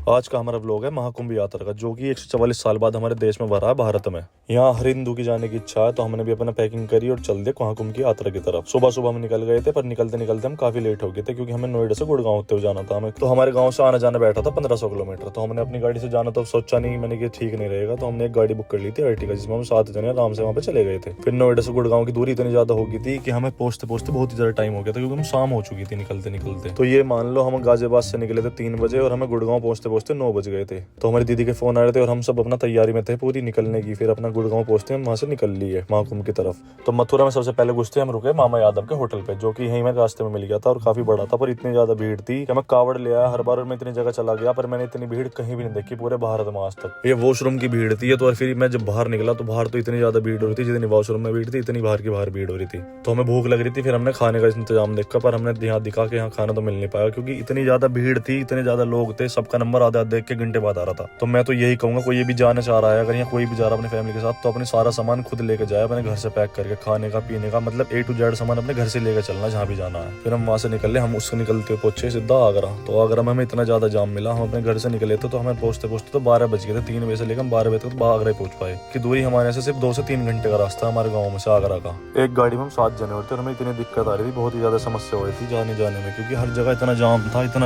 आज का हमारा व्लॉग है महाकुंभ यात्रा का, जो कि 144 साल बाद हमारे देश में भरा है, भारत में। यहाँ हर हिंदू की जाने की इच्छा है, तो हमने भी अपना पैकिंग करी और चल दिए महाकुंभ की यात्रा की तरफ। सुबह सुबह हम निकल गए थे, पर निकलते निकलते हम काफी लेट हो गए थे, क्योंकि हमें नोएडा से गुड़गांव होते हुए जाना था। हमें तो हमारे गाँव से आना जाना बैठा था 1500 किलोमीटर। तो हमने अपनी गाड़ी से जाना तो सोचा नहीं, मैंने कि ठीक नहीं रहेगा, तो हमने एक गाड़ी बुक कर ली थी अर्टिगा, जिसमें हम 7 जने आराम से वहाँ पे चले गए थे। फिर नोएडा से गुड़गांव की दूरी इतनी ज्यादा हो गई थी कि हमें पहुंचते पहुंचते बहुत ही ज्यादा टाइम हो गया था, क्योंकि हम शाम हो चुकी थी निकलते निकलते। तो ये मान लो हम गाजियाबाद से निकले थे 3 बजे और हमें गुड़गांव पहुंचते पहुंचते 9 बज गए थे। तो हमारी दीदी के फोन आ रहे थे और हम सब अपना तैयारी में थे पूरी निकलने की। फिर अपना गुड़गांव पहुंचते हम वहां से निकल लिए महाकुंभ की तरफ। तो मथुरा में सबसे पहले घुसते हम रुके मामा यादव के होटल पे, जो कि यहीं में रास्ते में मिल गया था और काफी बड़ा था, पर इतनी ज्यादा भीड़ थी कि मैं कावड़ ले आया हर बार और मैं इतनी जगह चला गया, पर मैंने इतनी भीड़ कहीं भी नहीं देखी पूरे भारत में आज तक। ये वॉशरूम की भीड़ थी। तो फिर मैं जब बाहर निकला तो बाहर तो इतनी ज्यादा भीड़ हो रही थी, जितनी वॉशरूम में भीड़ थी इतनी बाहर की बाहर भीड़ हो रही थी। तो हमें भूख लग रही थी, फिर हमने खाने का इंतजाम देखा, पर हमने यहाँ दिखा के यहाँ खाना तो मिल नहीं पाया, क्योंकि इतनी ज्यादा भीड़ थी, इतने ज्यादा लोग थे, सबका नंबर आधा देख के घंटे बाद आ रहा था। तो मैं तो यही कहूंगा, कोई ये भी जाना चाह रहा है, अगर यहाँ कोई भी जा रहा है अपनी फैमिली के साथ, तो अपने सारा सामान खुद लेके जाए, अपने घर से पैक करके, खाने का पीने का मतलब A to Z सामान अपने घर से लेकर चलना जहाँ भी जाना है। फिर हम वहाँ से निकले, हम उससे निकलते पहुंचे सीधा आगरा। तो आगरा में हमें इतना ज्यादा जाम मिला, हम अपने घर से निकले थे तो हमें पहुंचते पहुंचते तो 12 बज गए थे। 3 बजे से लेकर 12 बजे तक तो आगरा पहुंच पाए, कि दूरी हमारे से सिर्फ 2 से 3 घंटे का रास्ता हमारे गाँव में से आगरा का। एक गाड़ी में हम 7 जने होते और हमें इतनी दिक्कत आ रही थी, बहुत ही ज्यादा समस्या हो रही थी जाने में, क्योंकि हर जगह इतना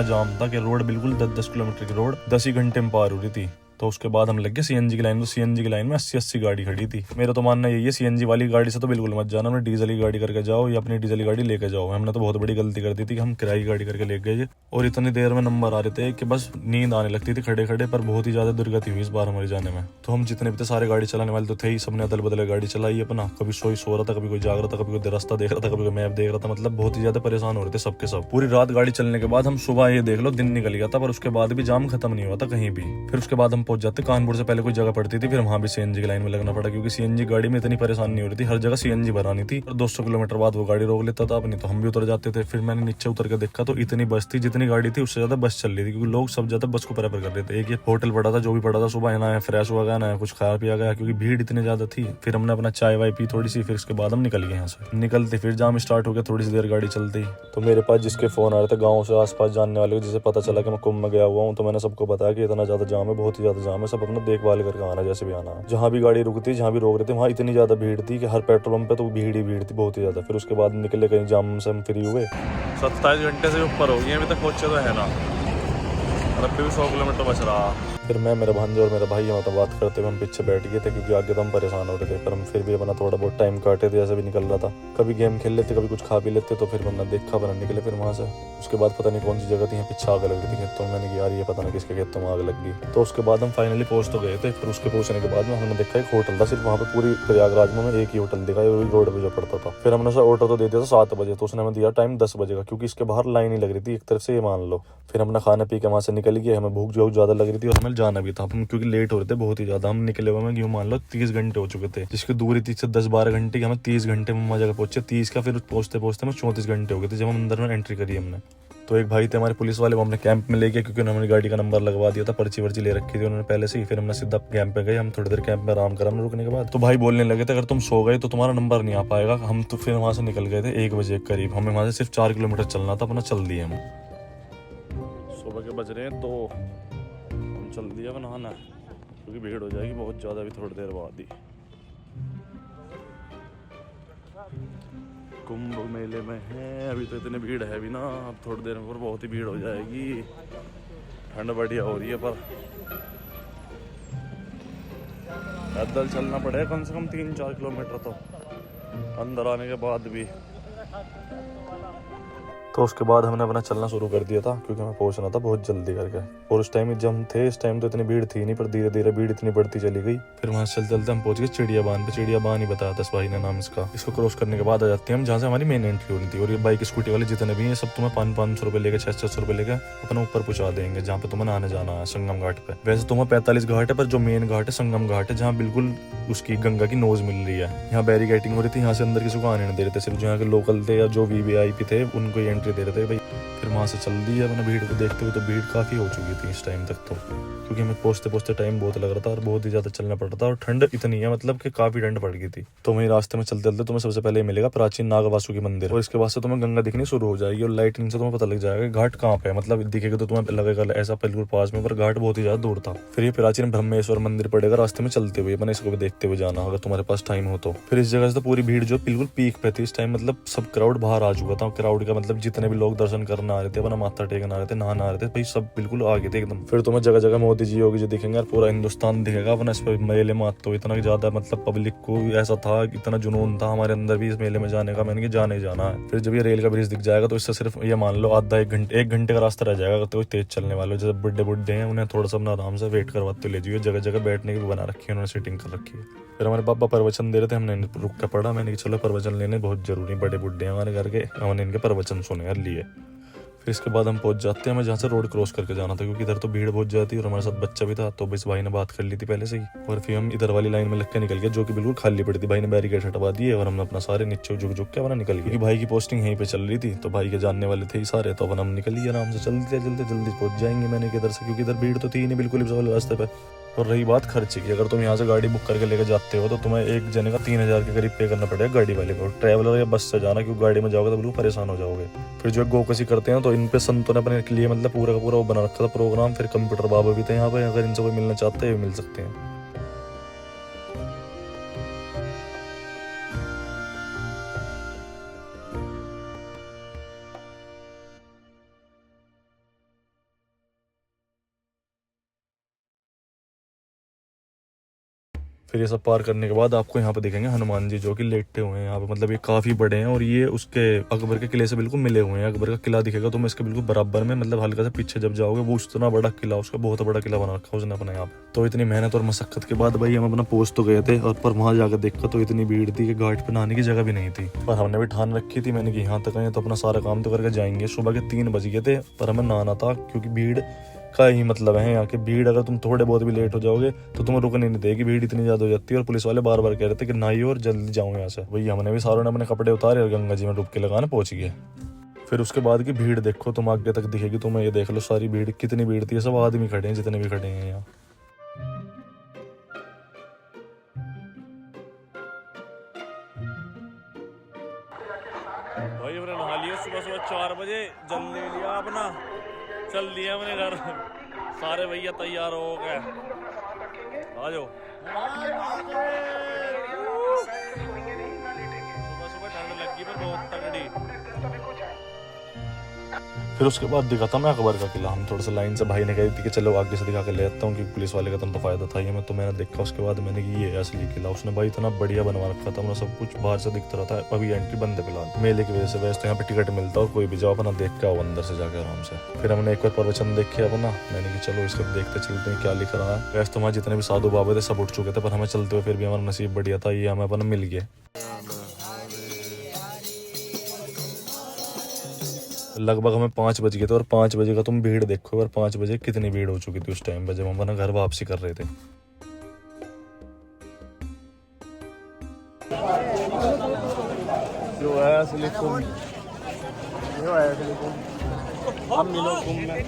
जाम था कि रोड बिल्कुल 10-10 किलोमीटर की रोड 10 ही घंटे में पार हो रही थी। तो उसके बाद हम लग गए सीएनजी की लाइन। तो सीएनजी की लाइन में 80-80 गाड़ी खड़ी थी। मेरा तो मानना यही है, सीएनजी वाली गाड़ी से तो बिल्कुल मत जाना, हमने डीजल की गाड़ी करके जाओ या अपनी डीजल की गाड़ी लेके जाओ। हमने तो बहुत बड़ी गलती कर दी थी कि हम किराए की गाड़ी करके ले गए और इतनी देर में नंबर आ रहे थे कि बस नींद आने लगती थी खड़े खड़े। पर बहुत ही ज्यादा दुर्गति हुई इस बार हमारे जाने में। तो हम जितने भी थे सारे गाड़ी चलाने वाले तो थे ही, सबने अदल बदल गाड़ी चलाई अपना। कभी सो रहा था, कभी कोई जाग रहा था, कभी कोई रास्ता देख रहा था, कभी कोई मैप देख रहा था। मतलब बहुत ही ज्यादा परेशान हो रहे थे सबके सब। पूरी रात गाड़ी चलने के बाद हम सुबह ये देख लो दिन निकल गया था, पर उसके बाद भी जाम खत्म नहीं हुआ था कहीं भी। फिर उसके बाद हम पहुंच जाते कानपुर से पहले कोई जगह पड़ती थी, फिर वहां भी सीएनजी की लाइन में लगना पड़ा, क्योंकि सीएनजी गाड़ी में इतनी परेशानी नहीं हो रही थी, हर जगह सीएनजी भरानी थी। और 200 किलोमीटर बाद वो गाड़ी रोक लेता था अपनी, तो हम भी उतर जाते थे। फिर मैंने नीचे उतर के देखा तो इतनी बस थी, जितनी गाड़ी थी उससे ज्यादा बस चल रही थी, क्योंकि लोग सब ज्यादा बस को प्रेफर कर रहे थे। एक ये होटल पड़ा था, जो भी पड़ा था सुबह ना फ्रेश हुआ गया ना कुछ खाया पिया गया, क्योंकि भीड़ इतनी ज्यादा थी। फिर हमने अपना चाय वाय पी थोड़ी सी, फिर उसके बाद हम निकल गए यहाँ से। निकलते फिर जाम स्टार्ट हो गया, थोड़ी सी देर गाड़ी चलती। तो मेरे पास जिसके फोन आ रहे थे गाँव से आसपास जानने वाले, जिसे पता चला कि मैं कुंभ में गया हुआ हूँ, तो मैंने सबको बताया कि इतना ज्यादा जाम है, बहुत ही ज्यादा जाम है, सब अपना देखभाल करके आना जैसे भी आना है। जहाँ भी गाड़ी रुकती, जहाँ भी रोक रहे थे, वहाँ इतनी ज्यादा भीड़ थी कि हर पेट्रोल पंप पे तो भीड़ ही भीड़ थी, बहुत ही ज्यादा। फिर उसके बाद निकले कहीं जाम से हम फ्री हुए। 27 घंटे से ऊपर हो गए अभी तक पहुंचे तो है ना, और अभी भी 100 किलोमीटर बच रहा। फिर मैं, मेरा भांजा और मेरा भाई हम बात करते हुए हम पीछे बैठ गए थे, क्योंकि आगे तो हम परेशान हो रहे थे। पर हम फिर भी अपना थोड़ा बहुत टाइम काटे थे, जैसे भी निकल रहा था। कभी गेम खेल लेते, कभी कुछ खा भी लेते। तो फिर मैंने देखा बना निकले फिर वहाँ से। उसके बाद पता नहीं कौन सी जगह थी, यहाँ पीछे आग लग रही थी खेतों में। मैंने कहा यार ये पता नहीं किसके खेतों में आग लग गई। तो उसके बाद हम फाइनली पहुंच तो गए थे। फिर उसके पहुंचने के बाद में हमने देखा एक होटल था, सिर्फ वहाँ पे पूरी प्रयागराज में एक ही होटल दिखा, रोड पे जो पड़ता था। फिर हमने ऑर्डर तो दे दिया था 7 बजे, तो उसने हमें दिया टाइम 10 बजे का, क्योंकि इसके बाहर लाइन ही लग रही थी एक तरफ से, ये मान लो। फिर हमने खाना पी के वहाँ से निकल गए। हमें भूख जो ज्यादा लग रही थी और हमें जाना भी था, क्योंकि लेट हो रहे थे बहुत ही ज्यादा। हम निकले हुए में मान लो 30 घंटे हो चुके थे, जिसकी दूरी थी 10-12 घंटे की। हमें 30 घंटे में जगह पहुंचे 30 का, फिर पहुंचते पहुंचते हमें 34 घंटे हो गए थे जब हम अंदर में एंट्री करी हमने। तो एक भाई थे हमारे पुलिस वाले, वो हमने कैंप में ले गए, क्योंकि उन्होंने गाड़ी का नंबर लगवा दिया था, पर्ची वर्ची ले रखी थी उन्होंने पहले से ही। फिर हमने सीधा कैंप पे गए। हम थोड़ी देर कैंप में आराम करा, हमने रुकने के बाद तो भाई बोलने लगे थे अगर तुम सो गए तो तुम्हारा नंबर नहीं आ पाएगा। हम तो फिर वहां से निकल गए थे 1 बजे के करीब। हमें वहां से सिर्फ 4 किलोमीटर चलना था, अपना चल दिए हम। सुबह के बज रहे हैं 2, हम चल दिया बनाना, क्योंकि भीड़ हो जाएगी बहुत ज़्यादा अभी थोड़ी देर बाद ही। कुंभ मेले में है, अभी तो इतनी भीड़ है भी ना, अब थोड़ी देर में बहुत ही भीड़ हो जाएगी। ठंड बढ़िया हो रही है, पर पैदल चलना पड़ेगा कम से कम 3-4 किलोमीटर तो अंदर आने के बाद भी। तो उसके बाद हमने अपना चलना शुरू कर दिया था, क्योंकि हमें पहुंचना था बहुत जल्दी करके। और उस टाइम जब हम थे, इस टाइम तो इतनी भीड़ थी नहीं, पर धीरे धीरे भीड़ इतनी बढ़ती चली गई। फिर वहां से चलते हम पहुंच गए चिड़ियाबान पे। चिड़ियाबान ही बताया था भाई ने नाम इसका। इसको क्रॉस करने के बाद आ जाते हैं हम जहाँ से हमारी मेन एंट्री होनी थी। और ये बाइक स्कूटी वाले जितने भी हैं सब तुम्हें 500-500 रुपए लेके 600 रुपए लेके अपना ऊपर पहुंचा देंगे, जहाँ पे तुम्हें आने जाना है संगम घाट पे। वैसे तुम्हें 45 घाट है, पर जो मेन घाट है संगम घाट है, जहाँ बिल्कुल उसकी गंगा की नोज मिल रही है। यहाँ बैरिकेडिंग हो रही थी, यहाँ से अंदर किसी को आने नहीं दे रहे थे, सिर्फ जो यहाँ के लोकल थे या जो वीवीआईपी थे उनको एंट्री एंट्री दे रहे थे भाई। फिर वहाँ से चल दी अपना भीड़ को देखते हुए, तो भीड़ काफ़ी हो चुकी थी इस टाइम तक तो, क्योंकि हमें पहुँचते पहुँचते टाइम बहुत लग रहा था और बहुत ही ज़्यादा चलना पड़ रहा था और ठंड इतनी है मतलब कि काफ़ी ठंड पड़ गई थी। तो वहीं रास्ते में चलते चलते तुम्हें सबसे पहले मिलेगा प्राचीन नागवासुकी मंदिर, और इसके बाद से तुम्हें गंगा दिखनी शुरू हो जाएगी और लाइटिंग से तुम्हें पता लग जाएगा घाट कहाँ पे है, मतलब दिखेगा तो तुम्हें लगेगा ऐसा बिल्कुल पास में, पर घाट बहुत ही ज़्यादा दूर था। फिर ये प्राचीन ब्रह्मेश्वर मंदिर पड़ेगा रास्ते में चलते हुए, मैंने इसको भी देखते हुए जाना अगर तुम्हारे पास टाइम हो तो। फिर इस जगह से तो पूरी भीड़ जो बिल्कुल पीक पे थी इस टाइम, मतलब सब क्राउड बाहर आ चुका था। क्राउड का मतलब जितने भी लोग दर्शन करने आ रहे थे, अपना माथा टेकने आ रहे थे, नहाना आ रहे थे भाई, सब बिल्कुल आगे थे एकदम। फिर तुम्हें जगह जगह मोदी जी योगी जी दिखेंगे और पूरा हिंदुस्तान दिखेगा अपना इस मेले में। तो इतना ज्यादा मतलब पब्लिक को ऐसा था, इतना जुनून था हमारे अंदर भी इस मेले में जाने का, मैंने कि जाने जाना है। फिर जब ये रेल का ब्रिज दिख जाएगा तो इससे सिर्फ ये मान लो आधा एक घंटे का रास्ता रह जाएगा। तो तेज चलने वाले जैसे बुड्ढे हैं उन्हें थोड़ा सा अपना आराम से वेट करवाते ले जाइए, जगह जगह बैठने की भी बना रखी है उन्होंने, सीटिंग कर रखी है। फिर हमारे पापा प्रवचन दे रहे थे, हमने रुक कर पढ़ा, मैंने कि चलो प्रवचन लेने बहुत जरूरी, बड़े बुड्ढे हमारे घर के, हमने इनके प्रवचन सुने और लिए। फिर इसके बाद हम पहुंच जाते हैं हमें जहाँ से रोड क्रॉस करके जाना था, क्योंकि इधर तो भीड़ बहुत जाती है और हमारे साथ बच्चा भी था, तो इस भाई ने बात कर ली थी पहले से ही। और फिर हम इधर वाली लाइन में लग के निकल गए जो कि बिल्कुल खाली पड़ी थी, भाई ने बैरिकेड हटवा दिए और हमने अपना सारे नीचे झुक के अपना निकल गए, क्योंकि भाई की पोस्टिंग यहीं पे चल रही थी, तो भाई के जानने वाले थे ही सारे, तो अपन हम निकल लिए आराम से, जल्दी जल्दी पहुंच जाएंगे मैंने कि इधर से, क्योंकि इधर भीड़ तो थी नहीं बिल्कुल इस वाले रास्ते पे। और रही बात खर्चे की, अगर तुम यहाँ से गाड़ी बुक करके लेके जाते हो तो तुम्हें एक जने का 3000 के करीब पे करना पड़ेगा गाड़ी वाले को। ट्रैवलर या बस से जाना, क्योंकि गाड़ी में जाओगे तो बिल्कुल परेशान हो जाओगे। फिर जो गोकसी करते हैं तो इन पे संतों ने अपने के लिए मतलब पूरा का पूरा वो बना रखा था प्रोग्राम। फिर कंप्यूटर बाबा भी थे यहाँ पे, अगर इनसे कोई मिलना चाहते हैं मिल सकते हैं। फिर ये सब पार करने के बाद आपको यहाँ पे दिखेंगे हनुमान जी जो कि लेटे हुए हैं यहाँ पे, मतलब ये काफी बड़े हैं और ये उसके अकबर के किले से बिल्कुल मिले हुए हैं। अकबर का किला दिखेगा तो मैं इसके बिल्कुल बराबर में, मतलब हल्का से पीछे जब जाओगे वो उतना बड़ा किला, उसका बहुत बड़ा किला बना रखा उसने अपने यहाँ पे। तो इतनी मेहनत और मशक्कत के बाद भाई हम अपना पहुंच तो गए थे, और पर वहां जाकर देखा तो इतनी भीड़ थी कि घाट पे नहाने की जगह भी नहीं थी। पर हमने भी ठान रखी थी, मैंने कि यहाँ तक आए तो अपना सारा काम तो करके जाएंगे। सुबह के 3 बज गए थे पर हमें नहाना था, क्योंकि भीड़ का ही मतलब है यहाँ की भीड़, अगर तुम थोड़े बहुत भी लेट हो जाओगे तो तुम्हें रुकने नहीं देगी, भीड़ इतनी ज्यादा हो जाती है। और पुलिस वाले बार बार कह रहे थे कि नहाइए और जल्दी जाओ यहाँ से। वही हमने भी सारों ने अपने कपड़े उतारे और गंगा जी में डुबकी लगाने पहुंच गए। फिर उसके बाद की भीड़ देखो तुम आगे तक दिखेगी तुम्हें, ये देख लो सारी भीड़ कितनी भीड़ थी, सब आदमी खड़े हैं जितने भी खड़े हैं यहाँ। भाई हमने नहा लिया सुबह सुबह 4 बजे, जल ले लिया अपना, चल दिया अपने घर। सारे भैया तैयार हो गए, आ जाओ। सुबह सुबह ठंड लगी पर बहुत तगड़ी। फिर उसके बाद दिखा था मैं अकबर का किला, हम थोड़ा सा लाइन से, भाई ने कही थी कि चलो आगे से दिखा कर ले आता हूँ, क्योंकि पुलिस वाले का तो फायदा था ही हमें। तो मैंने देखा उसके बाद मैंने कि ये है असली किला। उसने भाई इतना बढ़िया बनवा रखा था, मतलब सब कुछ बाहर से दिखता रहा था। अभी एंट्री बंद है फिलहाल मेले की वजह से, वैसे तो यहाँ पे टिकट मिलता और कोई भी जाओ अपना देख के आओ अंदर से जाकर आराम से। फिर हमने एक बार प्रवचन देखे अपना, मैंने कि चलो इसको देखते चलते हैं क्या लिख रहा है। वैसे तो वहाँ जितने भी साधु बाबा थे सब उठ चुके थे, पर हमें चलते हुए फिर भी हमारा नसीब बढ़िया था, ये हमें अपना मिल गया। लगभग हमें 5 बज गए थे, और 5 बजे का तुम भीड़ देखो, और 5 बजे कितनी भीड़ हो चुकी थी उस टाइम पे जब हम अपना घर वापसी कर रहे थे। जो है असली कुंभ, जो है असली कुंभ, हम मिलो कुंभ में।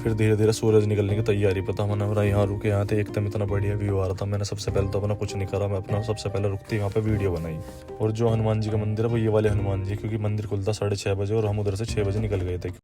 फिर धीरे धीरे सूरज निकलने की तैयारी, पता मैंने यहाँ रुके, यहाँ थे एकदम इतना बढ़िया व्यू आ रहा था। मैंने सबसे पहले तो अपना कुछ नहीं करा, मैं अपना सबसे पहले रुकती यहाँ पे वीडियो बनाई। और जो हनुमान जी का मंदिर है वो ये वाले हनुमान जी, क्योंकि मंदिर खुलता 6:30 बजे और हम उधर से 6 बजे निकल गए थे।